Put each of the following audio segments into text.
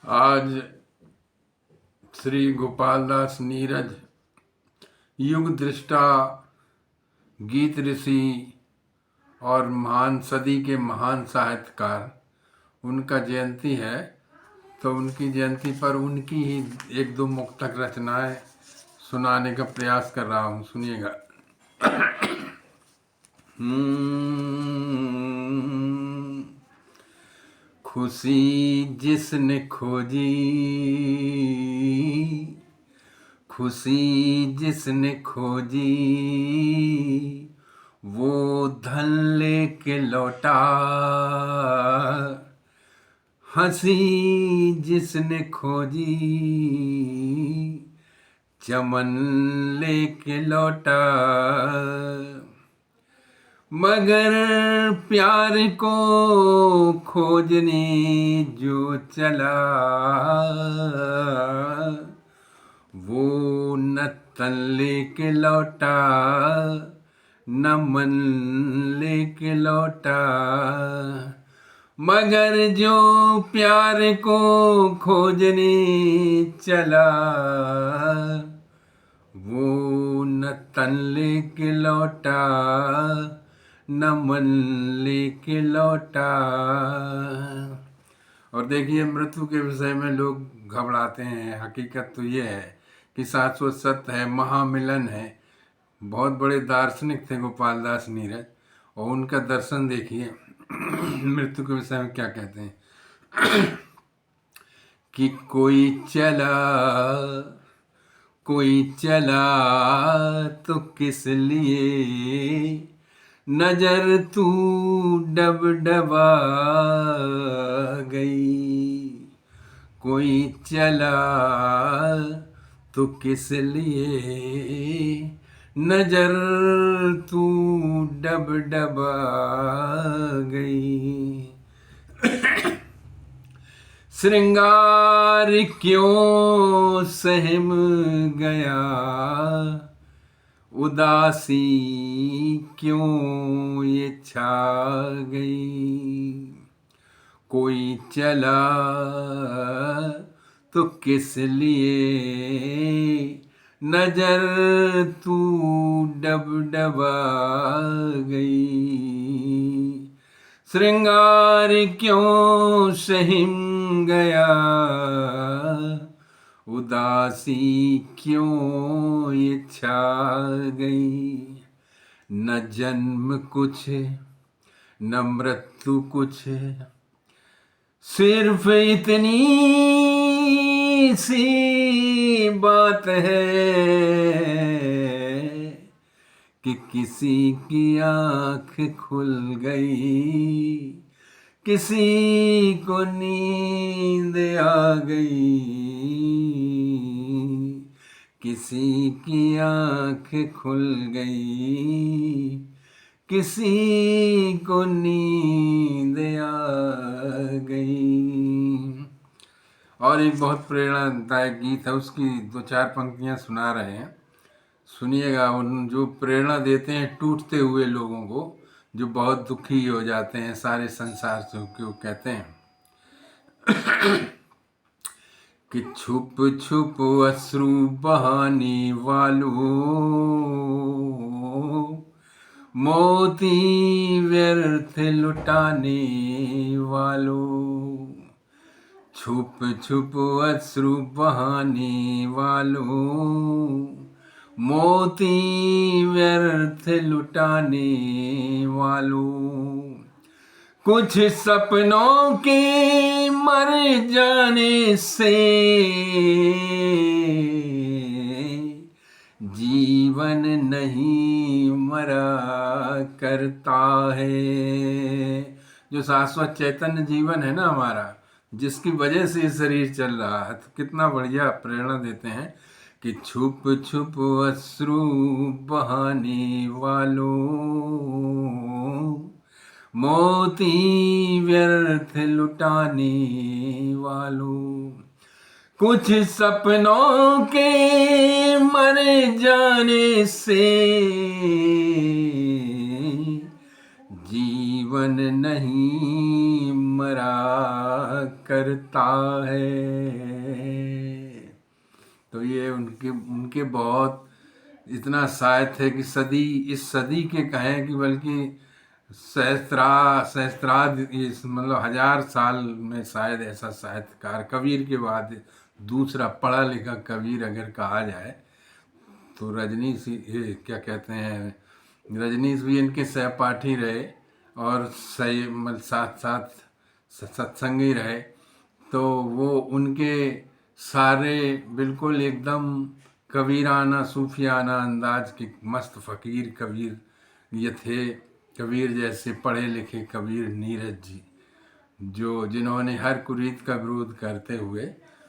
आज श्री गोपालदास नीरज युग दृष्टा, गीत ऋषि और महान सदी के महान साहित्यकार, उनका जयंती है। तो उनकी जयंती पर उनकी ही एक दो मुक्तक रचनाएं सुनाने का प्रयास कर रहा हूँ, सुनिएगा। खुशी जिसने खोजी, खुशी जिसने खोजी, वो धन लेके लौटा। हंसी जिसने खोजी, चमन लेके लौटा। मगर प्यार को खोजने जो चला, वो न तन लेके लौटा, न मन लेके लौटा। मगर जो प्यार को खोजने चला, वो न तन लेके लौटा, न मन लेके लौटा। और देखिए, मृत्यु के विषय में लोग घबराते हैं। हकीकत तो ये है कि शाश्वत सत्य है, महामिलन है। बहुत बड़े दार्शनिक थे गोपालदास नीरज, और उनका दर्शन देखिए। मृत्यु के विषय में क्या कहते हैं कि कोई चला तो किस लिए, नजर तू डबडबा गई। कोई चला तो किस लिए, नजर तू डबडबा गई। श्रृंगार क्यों सहम गया, उदासी क्यों ये छा गई। कोई चला तो किस लिए, नजर तू डबडबा गई। श्रृंगार क्यों सहम गया, उदासी क्यों ये छा गई। न जन्म कुछ न मृत्यु कुछ, सिर्फ इतनी सी बात है कि किसी की आँख खुल गई, किसी को नींद आ गई। किसी की आँख खुल गई, किसी को नींद आ गई। और एक बहुत प्रेरणादायक गीत है, उसकी दो चार पंक्तियाँ सुना रहे हैं, सुनिएगा। उन जो प्रेरणा देते हैं टूटते हुए लोगों को, जो बहुत दुखी हो जाते हैं सारे संसार से, क्यों कहते हैं कि छुप छुप अश्रु बहाने वालों, मोती व्यर्थ लुटाने वालों। छुप छुप अश्रु बहाने वालों, मोती व्यर्थ लुटाने वालों। कुछ सपनों के मर जाने से जीवन नहीं मरा करता है। जो शाश्वत चैतन्य जीवन है ना हमारा, जिसकी वजह से शरीर चल रहा है, तो कितना बढ़िया प्रेरणा देते हैं कि छुप छुप अश्रु बहाने वालों, मोती व्यर्थ लुटाने वालों। कुछ सपनों के मर जाने से जीवन नहीं मरा करता है। तो ये उनके उनके बहुत इतना शायद थे कि सदी, इस सदी के कहें कि बल्कि सहस्त्राध, इस मतलब 1000 साल में शायद ऐसा साहित्यकार, कबीर के बाद दूसरा पढ़ा लिखा कबीर अगर कहा जाए तो रजनीश, ये क्या कहते हैं, रजनीश भी इनके सहपाठी रहे और सही मतलब साथ साथ सत्संगी रहे। तो वो उनके सारे बिल्कुल एकदम कबीराना सूफियाना अंदाज के मस्त फ़कीर कबीर ये थे। कबीर जैसे पढ़े लिखे कबीर नीरज जी, जो जिन्होंने हर कुरीत का विरोध करते हुए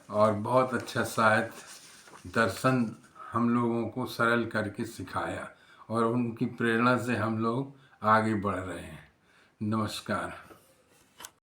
और बहुत अच्छा साहित्य दर्शन हम लोगों को सरल करके सिखाया, और उनकी प्रेरणा से हम लोग आगे बढ़ रहे हैं। नमस्कार।